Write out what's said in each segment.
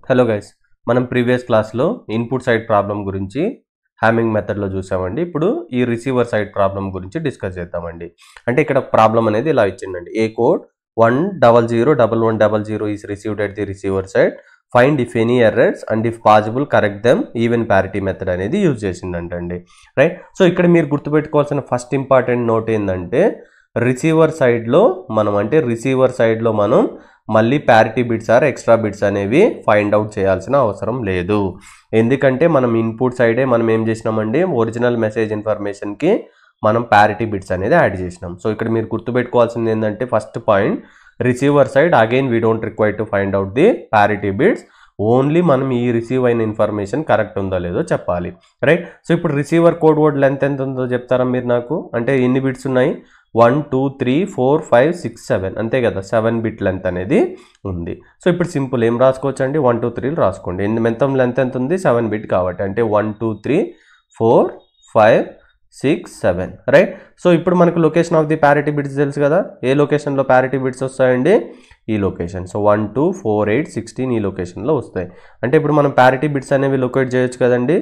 Hello guys, మనం previous క్లాస్లో input side problem గురించి హ్యామింగ్ మెథడ్లో చూసామండి. ఇప్పుడు ఈ రిసీవర్ సైడ్ ప్రాబ్లం గురించి డిస్కస్ చేద్దామండి. అంటే ఇక్కడ ప్రాబ్లం అనేది ఇలా ఇచ్చిందండి. A code 1001100 is received at the receiver side, find if any errors and if possible correct them even parity method అనేది యూజ్ చేసిందంటండి. రైట్, సో ఇక్కడ మీరు గుర్తుపెట్టుకోవాల్సిన ఫస్ట్ ఇంపార్టెంట్ నోట్ ఏంటంటే రిసీవర్ సైడ్లో మనం మళ్ళీ parity bits or extra bits అనేవి ఫైండ్ అవుట్ చేయాల్సిన అవసరం లేదు. ఎందుకంటే మనం ఇన్పుట్ సైడే మనం ఏం చేసినామండి, ఒరిజినల్ మెసేజ్ ఇన్ఫర్మేషన్కి మనం ప్యారిటీ బిట్స్ అనేది యాడ్ చేసినాం. సో ఇక్కడ మీరు గుర్తుపెట్టుకోవాల్సింది ఏంటంటే first point, receiver side again we don't require to find out the parity bits, only మనం ఈ రిసీవ్ అయిన ఇన్ఫర్మేషన్ కరెక్ట్ ఉందో లేదో చెప్పాలి. రైట్, సో ఇప్పుడు రిసీవర్ కోడ్ వర్డ్ లెంత్ ఎంత ఉందో చెప్తారా మీరు నాకు? అంటే ఎన్ని బిట్స్ ఉన్నాయి? 1 2 3 4 5 6 7 అంతే కదా, 7 బిట్ లెంత్ అనేది ఉంది. సో ఇప్పుడు సింపుల్ ఏం రాసుకోవచ్చు అండి, 1 2 3 రాసుకోండి. మొత్తం లెంత్ ఎంత ఉంది? 7 బిట్ కాబట్టి అంటే 1 2 3 4 5 6 7. రైట్, సో ఇప్పుడు మనకు location of the parity bits తెలుసు కదా. ఏ లొకేషన్లో ప్యారిటీ బిట్స్ వస్తాయండి? ఈ లొకేషన్. సో 1 2 4 8 16 ఈ లొకేషన్లో వస్తాయి. అంటే ఇప్పుడు మనం ప్యారిటీ బిట్స్ అనేవి లొకేట్ చేయొచ్చు కదండి.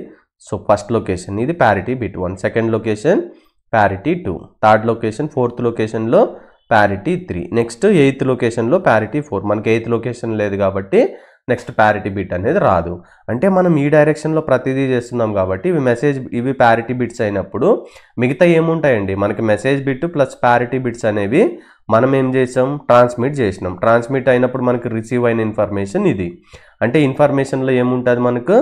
సో ఫస్ట్ లొకేషన్ ఇది parity bit 1, second location parity 2, third location, fourth లొకేషన్లో ప్యారిటీ 3, నెక్స్ట్ ఎయిత్ లొకేషన్లో ప్యారిటీ 4. మనకి ఎయిత్ లొకేషన్ లేదు కాబట్టి నెక్స్ట్ ప్యారిటీ బిట్ అనేది రాదు. అంటే మనం ఈ డైరెక్షన్లో ప్రతిదీ చేస్తున్నాం కాబట్టి ఇవి ప్యారిటీ బిట్స్ అయినప్పుడు మిగతా ఏముంటాయండి, మనకి message bit plus parity bits అనేవి మనం ఏం చేసాం, ట్రాన్స్మిట్ చేసినాం. ట్రాన్స్మిట్ అయినప్పుడు మనకి రిసీవ్ అయిన ఇన్ఫర్మేషన్ ఇది. అంటే ఇన్ఫర్మేషన్లో ఏముంటుంది, మనకు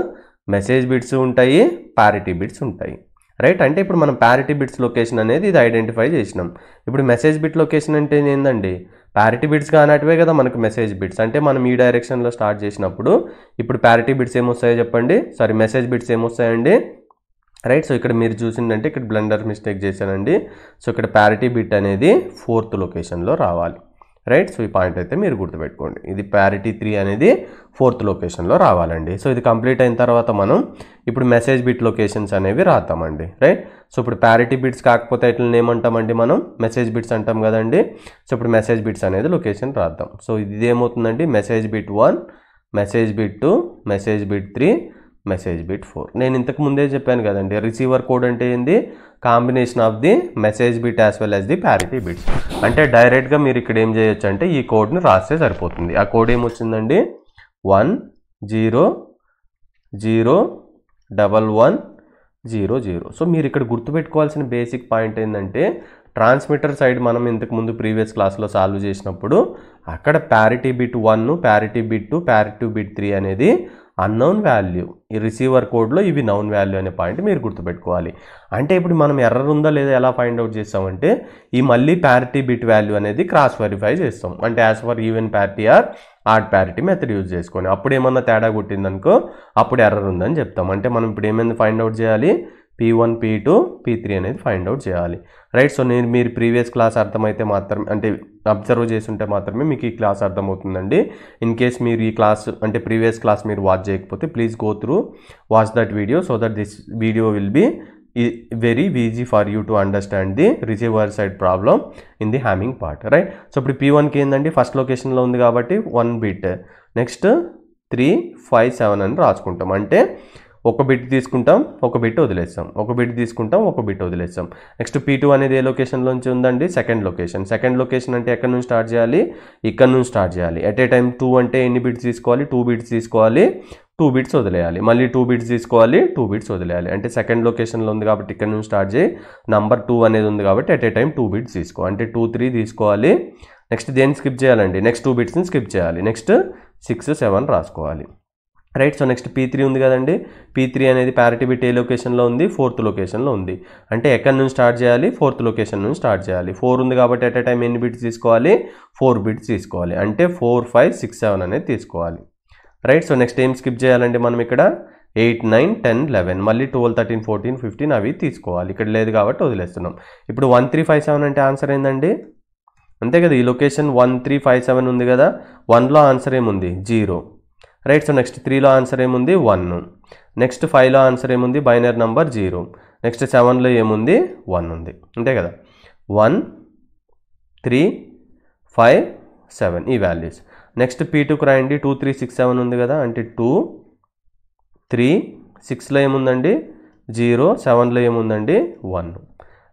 మెసేజ్ బిట్స్ ఉంటాయి, ప్యారిటీ బిట్స్ ఉంటాయి. రైట్, అంటే ఇప్పుడు మనం ప్యారిటీ బిట్స్ లొకేషన్ అనేది ఇది ఐడెంటిఫై చేసినాం. ఇప్పుడు మెసేజ్ బిట్ లొకేషన్ అంటే ఏంటండి, ప్యారిటీ బిట్స్ కానటివే కదా మనకు మెసేజ్ బిట్స్. అంటే మనం ఈ డైరెక్షన్లో స్టార్ట్ చేసినప్పుడు ఇప్పుడు ప్యారిటీ బిట్స్ ఏమొస్తాయో చెప్పండి, సారీ మెసేజ్ బిట్స్ ఏమొస్తాయండి. రైట్, సో ఇక్కడ మీరు చూసిందంటే ఇక్కడ బ్లండర్ మిస్టేక్ చేశానండి. సో ఇక్కడ ప్యారిటీ బిట్ అనేది ఫోర్త్ లొకేషన్లో రావాలి. రైట్, సో ఈ పాయింట్ అయితే మీరు గుర్తుపెట్టుకోండి, ఇది ప్యారిటీ 3 అనేది ఫోర్త్ లొకేషన్లో రావాలండి. సో ఇది కంప్లీట్ అయిన తర్వాత మనం ఇప్పుడు మెసేజ్ బిట్ లొకేషన్స్ అనేవి రాద్దామండి. రైట్, సో ఇప్పుడు ప్యారిటీ బిట్స్ కాకపోతే ఇట్లా ఏమంటామండి, మనం మెసేజ్ బిట్స్ అంటాం కదండి. సో ఇప్పుడు మెసేజ్ బిట్స్ అనేది లొకేషన్ రాద్దాం. సో ఇది ఏమవుతుందండి, message bit 1, message bit 2, message bit 3, message bit 4. నేను ఇంతకు ముందే చెప్పాను కదండి, రిసీవర్ కోడ్ అంటే ఏంది, combination of the message bit as well as the parity bits. అంటే డైరెక్ట్గా మీరు ఇక్కడ ఏం చేయొచ్చు అంటే ఈ కోడ్ని రాస్తే సరిపోతుంది. ఆ కోడ్ ఏమొచ్చిందండి, 1 0 0 1 1 0 0. సో మీరు ఇక్కడ గుర్తుపెట్టుకోవాల్సిన బేసిక్ పాయింట్ ఏంటంటే ట్రాన్స్మిటర్ సైడ్ మనం ఇంతకు ముందు ప్రీవియస్ క్లాస్లో సాల్వ్ చేసినప్పుడు అక్కడ parity bit 1, parity bit 2, parity bit 3 అనేది అన్నౌన్ వాల్యూ, ఈ రిసీవర్ కోడ్లో ఇవి నౌన్ వాల్యూ అనే పాయింట్ మీరు గుర్తుపెట్టుకోవాలి. అంటే ఇప్పుడు మనం ఎర్రర్ ఉందా లేదా ఎలా ఫైండ్ అవుట్ చేస్తామంటే ఈ మళ్ళీ ప్యారిటీ బిట్ వాల్యూ అనేది క్రాస్ వెరిఫై చేస్తాం. అంటే as for even parity or odd parity method use చేసుకొని అప్పుడు ఏమన్నా తేడా కొట్టిందనుకో అప్పుడు ఎర్రర్ ఉందని చెప్తాం. అంటే మనం ఇప్పుడు ఏమైంది ఫైండ్ అవుట్ చేయాలి, P1 P2 P3 అనేది ఫైండ్ అవుట్ చేయాలి. రైట్, సో మీరు ప్రీవియస్ క్లాస్ అర్థమైతే మాత్రమే, అంటే అబ్జర్వ్ చేస్తుంటే మాత్రమే మీకు ఈ క్లాస్ అర్థమవుతుందండి. ఇన్ కేస్ మీరు ఈ క్లాస్ అంటే ప్రీవియస్ క్లాస్ మీరు వాచ్ చేయకపోతే please go through watch that video so that this video will be very easy for you to understand the receiver side problem in the Hamming part. Right, so ఇప్పుడు P1కి ఏంటండి, first లొకేషన్లో ఉంది కాబట్టి 1 bit, next 3 5 7 అని రాసుకుంటాం. అంటే ఒక బిట్ తీసుకుంటాం, ఒక బిట్ వదిలేస్తాం, ఒక బిట్ తీసుకుంటాం, ఒక బిట్ వదిలేస్తాం. నెక్స్ట్ P2 అనేది ఏ లొకేషన్లోంచి ఉందండి, సెకండ్ లొకేషన్ అంటే ఎక్కడి నుంచి స్టార్ట్ చేయాలి, ఇక్కడ నుంచి స్టార్ట్ చేయాలి. ఎట్ ఏ టైం 2 అంటే ఎన్ని బిట్స్ తీసుకోవాలి, 2 బిట్స్ తీసుకోవాలి, 2 బిట్స్ వదిలేయాలి, మళ్ళీ 2 బిట్స్ తీసుకోవాలి, 2 బిట్స్ వదిలేయాలి. అంటే సెకండ్ లొకేషన్లో ఉంది కాబట్టి ఇక్కడ నుంచి స్టార్ట్ చేయి, నంబర్ 2 అనేది ఉంది కాబట్టి ఎట్ ఏ టైం 2 బిట్స్ తీసుకో, అంటే 2 3 తీసుకోవాలి. నెక్స్ట్ దేన్ని స్కిప్ చేయాలండి, నెక్స్ట్ 2 బిట్స్ని స్కిప్ చేయాలి, నెక్స్ట్ 6 7 రాసుకోవాలి. రైట్, సో నెక్స్ట్ P3 ఉంది కదండి, P3 అనేది ప్యారిటీ బిట్ ఏ లొకేషన్లో ఉంది, ఫోర్త్ లొకేషన్లో ఉంది. అంటే ఎక్కడి నుంచి స్టార్ట్ చేయాలి, ఫోర్త్ లొకేషన్ నుంచి స్టార్ట్ చేయాలి. 4 ఉంది కాబట్టి ఎట్ ఏ టైం ఎన్ని బిట్స్ తీసుకోవాలి, 4 బిట్స్ తీసుకోవాలి. అంటే 4 5 6 7 అనేది తీసుకోవాలి. రైట్, సో నెక్స్ట్ ఏం స్కిప్ చేయాలండి మనం ఇక్కడ 8 9 10 11, మళ్ళీ 12 13 14 15 అవి తీసుకోవాలి. ఇక్కడ లేదు కాబట్టి వదిలేస్తున్నాం. ఇప్పుడు 1 3 5 7 అంటే ఆన్సర్ ఏందండి, అంతే కదా, ఈ లొకేషన్ 1 3 5 7 ఉంది కదా, 1లో ఆన్సర్ ఏముంది, 0. రైట్, సో నెక్స్ట్ 3లో ఆన్సర్ ఏముంది, 1. నెక్స్ట్ 5లో ఆన్సర్ ఏముంది, బైనరీ నంబర్ 0. నెక్స్ట్ 7లో ఏముంది, 1 ఉంది, అంతే కదా. 1 3 5 7 ఈ వాల్యూస్. నెక్స్ట్ P2కి రాయండి 2 3 6 7 ఉంది కదా అంటే 2 3 6లో ఏముందండి 0 7లో ఏముందండి 1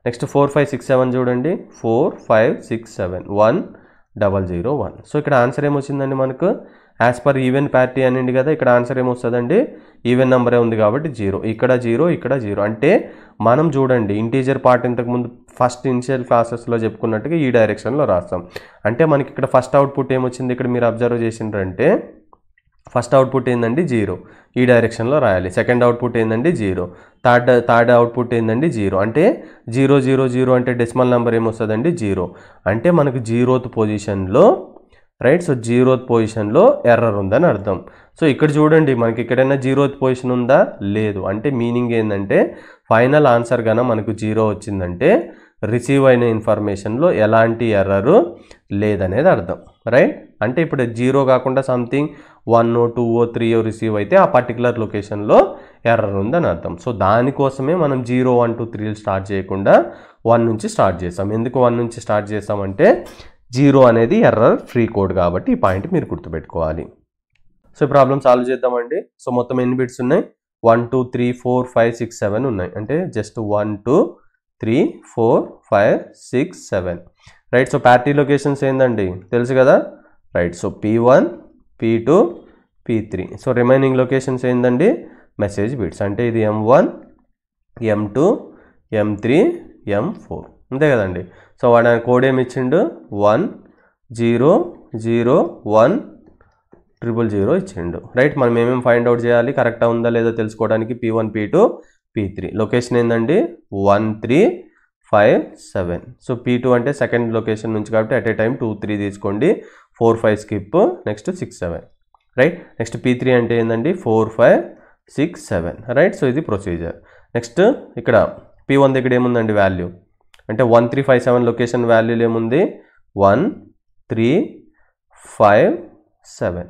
నెక్స్ట్ 4 5 6 7 చూడండి 4 5 6 7 1 0 0 1 సో ఇక్కడ ఆన్సర్ ఏమొచ్చిందండి మనకు యాజ్ పర్ ఈవెన్ ప్యారిటీ అనండి కదా ఇక్కడ ఆన్సర్ ఏమొస్తుందండి ఈవెన్ నెంబరే ఉంది కాబట్టి 0 ఇక్కడ 0 ఇక్కడ 0 అంటే మనం చూడండి ఇంటీజర్ పార్ట్ ఇంతకుముందు ఫస్ట్ ఇనిషియల్ క్లాసెస్లో చెప్పుకున్నట్టుగా ఈ డైరెక్షన్లో రాస్తాం అంటే మనకి ఇక్కడ ఫస్ట్ అవుట్పుట్ ఏమొచ్చింది ఇక్కడ మీరు అబ్జర్వ్ చేసిండ్రంటే ఫస్ట్ అవుట్పుట్ ఏందండి 0 ఈ డైరెక్షన్లో రాయాలి సెకండ్ అవుట్పుట్ ఏందండి 0 థర్డ్ అవుట్పుట్ ఏందండి 0 అంటే 0 0 0 అంటే డెసిమల్ నెంబర్ ఏమొస్తుందండి 0 అంటే మనకు 0th పొజిషన్లో రైట్ సో 0th పొజిషన్లో ఎర్రర్ ఉందని అర్థం సో ఇక్కడ చూడండి మనకి ఎక్కడైనా 0th పొజిషన్ ఉందా లేదు అంటే మీనింగ్ ఏంటంటే ఫైనల్ ఆన్సర్ గాన మనకు 0 వచ్చిందంటే రిసీవ్ అయిన ఇన్ఫర్మేషన్లో ఎలాంటి ఎర్రరు లేదనేది అర్థం రైట్ అంటే ఇప్పుడు 0 కాకుండా సంథింగ్ 1 2 3 రిసీవ్ అయితే ఆ పర్టికులర్ లొకేషన్లో ఎర్రర్ ఉందని అర్థం సో దానికోసమే మనం 0 1 2 3 స్టార్ట్ చేయకుండా 1 నుంచి స్టార్ట్ చేస్తాం ఎందుకు 1 నుంచి స్టార్ట్ చేస్తామంటే 0 అనేది ఎర్రర్ ఫ్రీ కోడ్ కాబట్టి ఈ పాయింట్ మీరు గుర్తుపెట్టుకోవాలి సో ఈ ప్రాబ్లం సాల్వ్ చేద్దామండి సో మొత్తం ఎన్ని బిట్స్ ఉన్నాయి 1 2 3 4 5 6 7 ఉన్నాయి అంటే just 1 2 3 4 5 6 7 right so parity locations ఏందండి తెలుసు కదా right so P1 P2 P3 so remaining locations ఏందండి మెసేజ్ బిట్స్ అంటే ఇది M1 M2 M3 M4 అంతే కదండి సో వాడు కోడ్ ఏమి ఇచ్చిండు 1 0 0 1 000 ఇచ్చిండు రైట్ మనం ఏమేమి ఫైండ్ అవుట్ చేయాలి కరెక్టా ఉందా లేదా తెలుసుకోవడానికి P1 P2 P3 లొకేషన్ ఏందండి 1 3 5 7 సో P2 అంటే సెకండ్ లొకేషన్ నుంచి కాబట్టి అట్ ఏ టైం 2 3 తీసుకోండి 4 5 skip next 6 7 right next P3 అంటే ఏందండి 4 5 6 7 రైట్ సో ఇది ప్రొసీజర్ నెక్స్ట్ ఇక్కడ P1 దగ్గర ఏముందండి వాల్యూ అంటే 1 3 5 7 లొకేషన్ వాల్యూలు ఏముంది 1 3 5 7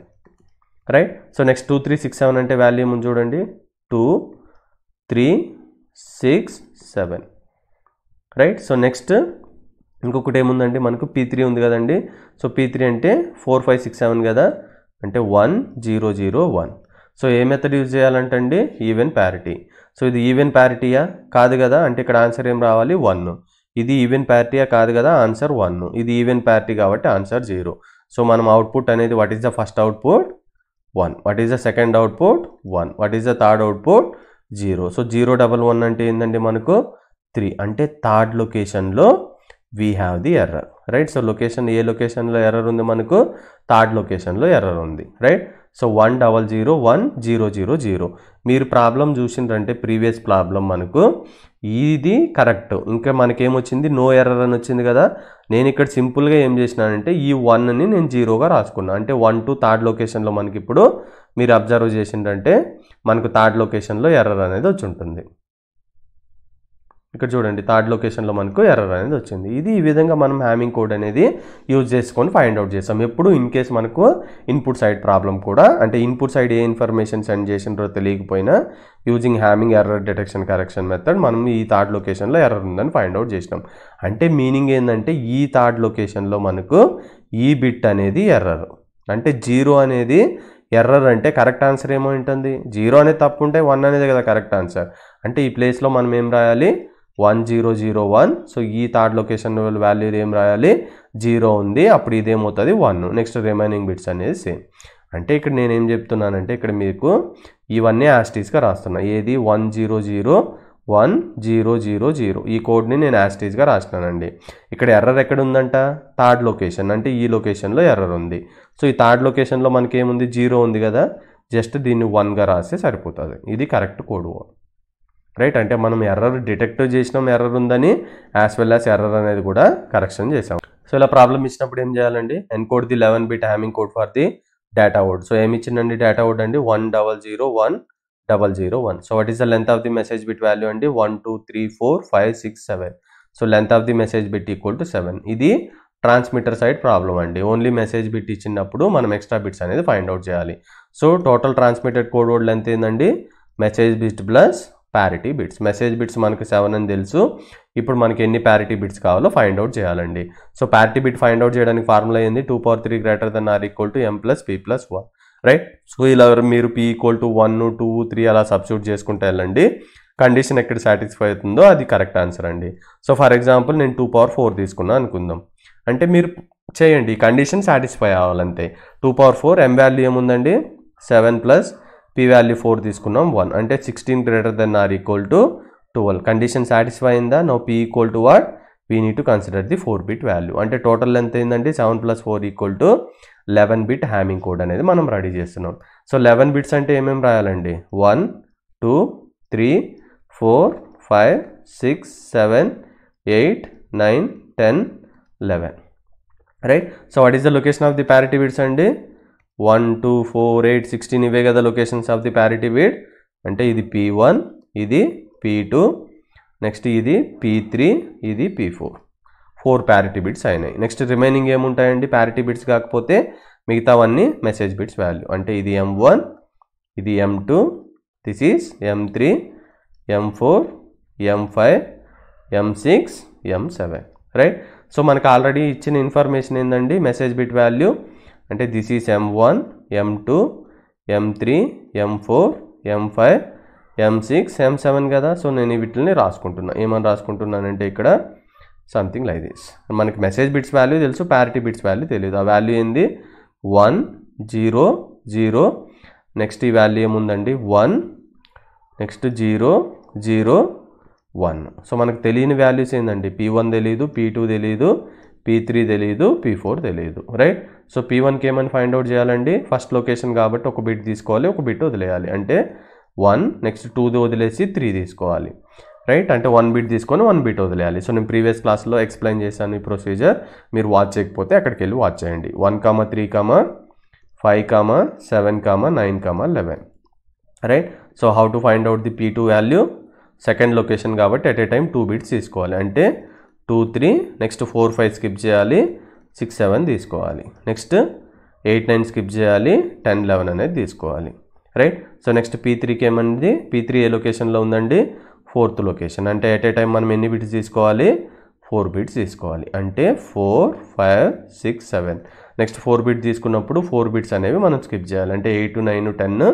రైట్ సో నెక్స్ట్ 2 3 6 7 అంటే వాల్యూ ఏముంది చూడండి 2 3 6 7 రైట్ సో నెక్స్ట్ ఇంకొకటి ఏముందండి మనకు P3 ఉంది కదండి సో P3 అంటే 4 5 6 7 కదా అంటే 1 0 0 1 సో ఏ మెథడ్ యూజ్ చేయాలంటండి ఈవెన్ ప్యారిటీ సో ఇది ఈవెన్ ప్యారిటీయా కాదు కదా అంటే ఇక్కడ ఆన్సర్ ఏం రావాలి 1 ఇది ఈవెన్ ప్యారిటీయా కాదు కదా ఆన్సర్ 1 ఇది ఈవెన్ ప్యారిటీ కాబట్టి ఆన్సర్ 0 సో మనం అవుట్పుట్ అనేది what is the first output 1 what is the second output 1 what is the third output 0 so 0 1 1 అంటే ఏంటండి మనకు 3 అంటే థర్డ్ లొకేషన్లో we have the error right so location ఏ లొకేషన్లో ఎర్రర్ ఉంది మనకు థర్డ్ లొకేషన్లో ఎర్రర్ ఉంది రైట్ సో 1 0 0 1 0 0 0 మీరు ప్రాబ్లం చూసిండ్రంటే ప్రీవియస్ ప్రాబ్లం మనకు ఇది కరెక్ట్ ఇంకా మనకేమొచ్చింది నో ఎర్రర్ అని వచ్చింది కదా నేను ఇక్కడ సింపుల్గా ఏం చేసినానంటే ఈ 1ని నేను 0గా రాసుకున్నాను అంటే 1 2 థర్డ్ లొకేషన్లో మనకి ఇప్పుడు మీరు అబ్జర్వ్ చేసిండ్రంటే మనకు థర్డ్ లొకేషన్లో ఎర్రర్ అనేది వచ్చి ఉంటుంది ఇక్కడ చూడండి థర్డ్ లొకేషన్లో మనకు ఎర్రర్ అనేది వచ్చింది ఇది ఈ విధంగా మనం హ్యామింగ్ కోడ్ అనేది యూజ్ చేసుకొని ఫైండ్ అవుట్ చేస్తాం ఎప్పుడు ఇన్ కేస్ మనకు ఇన్పుట్ సైడ్ ప్రాబ్లం కూడా అంటే ఇన్పుట్ సైడ్ ఏ ఇన్ఫర్మేషన్ సెండ్ చేసినారో తెలియకపోయినా using Hamming error detection correction method మనం ఈ థర్డ్ లొకేషన్లో ఎర్రర్ ఉందని ఫైండ్ అవుట్ చేసినాం అంటే మీనింగ్ ఏంటంటే ఈ థర్డ్ లొకేషన్లో మనకు ఈ బిట్ అనేది ఎర్రర్ అంటే 0 అనేది ఎర్రర్ అంటే కరెక్ట్ ఆన్సర్ ఏమో ఉంటుంది 0 అనేది తప్పు ఉంటే 1 అనేది కదా కరెక్ట్ ఆన్సర్ అంటే ఈ ప్లేస్లో మనం ఏం రాయాలి 1 0 0 1 సో ఈ థర్డ్ లొకేషన్ వాల్యూ ఏం రాయాలి 0 ఉంది అప్పుడు ఇదేమవుతుంది 1 నెక్స్ట్ రిమైనింగ్ బిట్స్ అనేది సేమ్ అంటే ఇక్కడ నేను ఏం చెప్తున్నానంటే ఇక్కడ మీకు ఇవన్నీ యాస్టీస్గా రాస్తున్నా ఏది 1 0 0 1 0 0 0 ఈ కోడ్ని నేను యాస్టీస్గా రాసినానండి ఇక్కడ ఎర్రర్ ఎక్కడ ఉందంట థర్డ్ లొకేషన్ అంటే ఈ లొకేషన్లో ఎర్రర్ ఉంది సో ఈ థర్డ్ లొకేషన్లో మనకి ఏముంది 0 ఉంది కదా జస్ట్ దీన్ని 1గా రాస్తే సరిపోతుంది ఇది కరెక్ట్ కోడ్ రైట్ అంటే మనం ఎర్రర్ డిటెక్ట్ చేసినాం ఎర్రర్ ఉందని యాజ్ వెల్ యాజ్ ఎర్రర్ అనేది కూడా కరెక్షన్ చేసాం సో ఇలా ప్రాబ్లం ఇచ్చినప్పుడు ఏం చేయాలండి encode the 11 bit Hamming code for the data word so ఏమి ఇచ్చిందండి డేటా వర్డ్ అండి 1 0 0 1 0 0 1 so what is the length of the message bit value అండి 1 2 3 4 5 6 7 so length of the message bit equal to 7 ఇది transmitter side problem అండి only message bit ఇచ్చినప్పుడు మనం extra bits అనేది find out చేయాలి so total transmitted code word length ఏంటండి message bit plus parity bits. Message bits మనకు 7 అని తెలుసు. ఇప్పుడు మనకి ఎన్ని ప్యారిటీ బిట్స్ కావాలో ఫైండ్ అవుట్ చేయాలండి. So parity bit find out చేయడానికి ఫార్ములా ఏంది, 2 power 3 > r m + p + 1, right. So ఇలా మీరు p = 1 2 3 అలా సబ్స్టిట్యూట్ చేసుకుంటే వెళ్ళండి. కండిషన్ ఎక్కడ సాటిస్ఫై అవుతుందో అది కరెక్ట్ ఆన్సర్ అండి. సో ఫర్ ఎగ్జాంపుల్ నేను 2 power 4 తీసుకున్నా అనుకుందాం. అంటే మీరు చేయండి, కండిషన్ సాటిస్ఫై అవ్వాలంతే. 2 power 4 m వాల్యూ ఏముందండి 7 + p వాల్యూ 4 తీసుకున్నాం 1, అంటే 16 > r = 12. కండిషన్ సాటిస్ఫై అయిందా? No p = what? We need to consider the 4-bit value. అంటే టోటల్ ఎంత అయిందండి 7 + 4 = 11-bit హ్యామింగ్ కోడ్ అనేది మనం రెడీ చేస్తున్నాం. సో 11 బిట్స్ అంటే ఏమేమి రాయాలండి, 1 2 3 4 5 6 7 8 9 10 11, right. So what is the location of the parity bits అండి, 1 2 4 8 16 ఇవే కదా locations of the parity bit. అంటే ఇది p1, ఇది p2, నెక్స్ట్ ఇది p3, ఇది p4, 4 ప్యారిటీ బిట్స్ అయినాయి. నెక్స్ట్ రిమైనింగ్ ఏముంటాయండి ప్యారిటీ బిట్స్ కాకపోతే మిగతావన్నీ మెసేజ్ బిట్స్ వాల్యూ. అంటే ఇది m1, ఇది m2, this is m3, m4, m5, m6, m7, right. So మనకు ఆల్రెడీ ఇచ్చిన ఇన్ఫర్మేషన్ ఏందండి మెసేజ్ బిట్ వాల్యూ. అంటే this is m1, m2, m3, m4, m5, m6, m7 కదా. సో నేను వీటిని రాసుకుంటున్నా. ఏమని రాసుకుంటున్నానంటే ఇక్కడ సంథింగ్ లైక్ దిస్. మనకి మెసేజ్ బిట్స్ వాల్యూ తెలుసు, ప్యారిటీ బిట్స్ వాల్యూ తెలియదు. ఆ వాల్యూ ఏంది 1 0 0, నెక్స్ట్ ఈ వాల్యూ ఏముందండి 1, నెక్స్ట్ 0 0 1. సో మనకు తెలియని వాల్యూస్ ఏందండి p1 తెలియదు, p2 తెలియదు, p3 తెలియదు, p4 తెలియదు, రైట్. సో p1కి ఏమని ఫైండ్ అవుట్ చేయాలండి, ఫస్ట్ లొకేషన్ కాబట్టి ఒక బిట్ తీసుకోవాలి, ఒక బిట్ వదిలేయాలి. అంటే 1, నెక్స్ట్ 2 వదిలేసి 3 తీసుకోవాలి, రైట్. అంటే 1 బిట్ తీసుకొని 1 బిట్ వదిలేయాలి. సో నేను ప్రీవియస్ క్లాస్లో ఎక్స్ప్లెయిన్ చేశాను ఈ ప్రొసీజర్. మీరు వాచ్ చేయకపోతే అక్కడికి వెళ్ళి వాచ్ చేయండి. 1 3 5 7 9 11, right. So how to find out the p2 value, second location కాబట్టి ఎట్ ఏ టైం 2 బిట్స్ తీసుకోవాలి. అంటే 2 3, నెక్స్ట్ 4 5 స్కిప్ చేయాలి, 6 7 తీసుకోవాలి, నెక్స్ట్ 8 9 స్కిప్ చేయాలి, 10 11 అనేది తీసుకోవాలి, రైట్. సో నెక్స్ట్ p3కి ఏమంది, p3 ఏ లొకేషన్లో ఉందండి 4th లొకేషన్. అంటే ఎట్ ఏ టైం మనం ఎన్ని బిట్స్ తీసుకోవాలి 4 బిట్స్ తీసుకోవాలి. అంటే 4 5 6 7, నెక్స్ట్ 4 బిట్ తీసుకున్నప్పుడు 4 బిట్స్ అనేవి మనం స్కిప్ చేయాలి. అంటే 8 9 10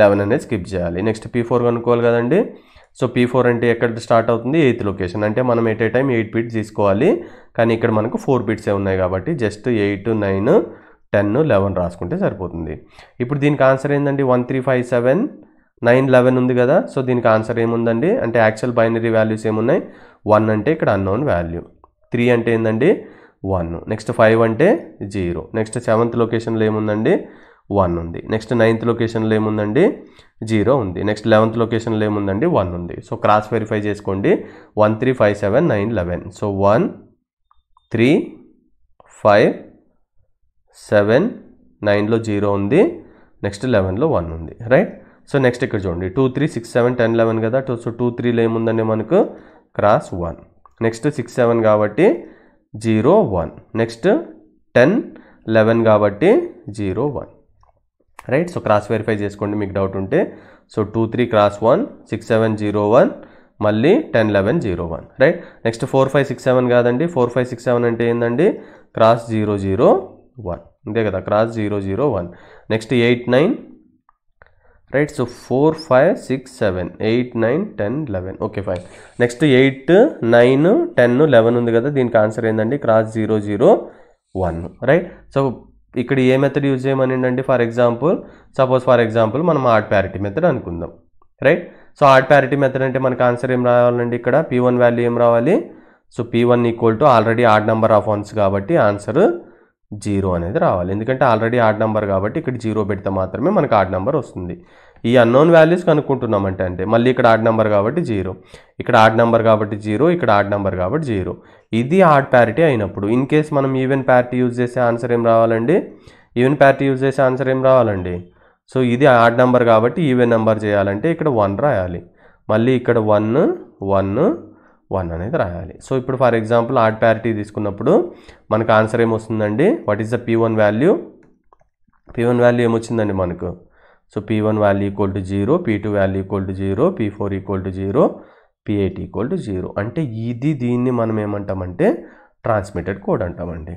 11 అనేది స్కిప్ చేయాలి. నెక్స్ట్ p4 కనుక్కోవాలి కదండి. సో p4 అంటే ఎక్కడ స్టార్ట్ అవుతుంది 8th లొకేషన్. అంటే మనం ఎట్ ఏ టైం 8 బిట్స్ తీసుకోవాలి, కానీ ఇక్కడ మనకు 4 బిట్సే ఉన్నాయి కాబట్టి జస్ట్ 8 9 10 11 రాసుకుంటే సరిపోతుంది. ఇప్పుడు దీనికి ఆన్సర్ ఏందండి 1 3 5 7 9 11 ఉంది కదా. సో దీనికి ఆన్సర్ ఏముందండి, అంటే యాక్చువల్ బైనరీ వాల్యూస్ ఏమున్నాయి, 1 అంటే ఇక్కడ అన్నోన్ వాల్యూ, 3 అంటే ఏందండి 1, నెక్స్ట్ 5 అంటే 0, నెక్స్ట్ 7th లొకేషన్లో ఏముందండి 1 ఉంది, నెక్స్ట్ 9th లొకేషన్లో ఏముందండి 0 ఉంది, నెక్స్ట్ 11th లొకేషన్లో ఏముందండి 1 ఉంది. సో క్రాస్ వెరిఫై చేసుకోండి. 1 3 5 7 9 11. సో 1 3 5 7 9లో 0 ఉంది, నెక్స్ట్ 11లో 1 ఉంది, రైట్. సో నెక్స్ట్ ఇక్కడ చూడండి 2 3 6 7 10 11 కదా. సో 2 3లో ఏముందండి మనకు క్రాస్ 1, నెక్స్ట్ 6 7 కాబట్టి 0 1, నెక్స్ట్ 10 11 కాబట్టి 0 1, రైట్. సో క్రాస్ వెరిఫై చేసుకోండి మీకు డౌట్ ఉంటే. సో 2 3 క్రాస్ 1 6 7 0 1, మళ్ళీ 10 11 0 1, రైట్. నెక్స్ట్ 4 5 6 7 కాదండి, 4 5 6 7 అంటే ఏందండి క్రాస్ 0 0 1, అంతే కదా, cross 0 0 1. Next 8 9, right. So 4 5 6 7 8 9 10 11, okay fine. Next 8 9 10 11 ఉంది కదా, దీనికి ఆన్సర్ ఏంటండి క్రాస్ 0 0 1, రైట్. సో ఇక్కడ ఏ మెథడ్ యూజ్ చేయమనిండి, ఫర్ ఎగ్జాంపుల్ మనం ఆడ్ ప్యారిటీ మెథడ్ అనుకుందాం, right. So odd parity method అంటే మనకు ఆన్సర్ ఏం రావాలండి, ఇక్కడ p1 వాల్యూ ఏం రావాలి. So p1 = already odd number of once కాబట్టి ఆన్సర్ 0 అనేది రావాలి. ఎందుకంటే ఆల్రెడీ ఆడ్ నెంబర్ కాబట్టి ఇక్కడ 0 పెడితే మాత్రమే మనకు ఆడ్ నెంబర్ వస్తుంది. ఈ అన్నోన్ వాల్యూస్ కనుక్కుంటున్నామంటే అంటే మళ్ళీ ఇక్కడ ఆడ్ నెంబర్ కాబట్టి 0, ఇక్కడ ఆడ్ నెంబర్ కాబట్టి 0, ఇక్కడ ఆడ్ నెంబర్ కాబట్టి 0. ఇది ఆడ్ ప్యారిటీ అయినప్పుడు. ఇన్ కేస్ మనం ఈవెన్ ప్యారిటీ యూజ్ చేసే ఆన్సర్ ఏం రావాలండి, సో ఇది ఆడ్ నెంబర్ కాబట్టి ఈవెన్ నెంబర్ చేయాలంటే ఇక్కడ 1 రాయాలి, మళ్ళీ ఇక్కడ 1 1 1 అనేది రాయాలి. సో ఇప్పుడు ఫర్ ఎగ్జాంపుల్ ఆడ్ ప్యారిటీ తీసుకున్నప్పుడు మనకు ఆన్సర్ ఏమొస్తుందండి, what is the p1 value ఏమొచ్చిందండి మనకు so P1 value equal to 0, P2 value equal to 0, P4 equal to 0, P8 equal to 0. అంటే దీన్ని మనం ఏమంటామంటే ట్రాన్స్మిటెడ్ కోడ్ అంటామండి.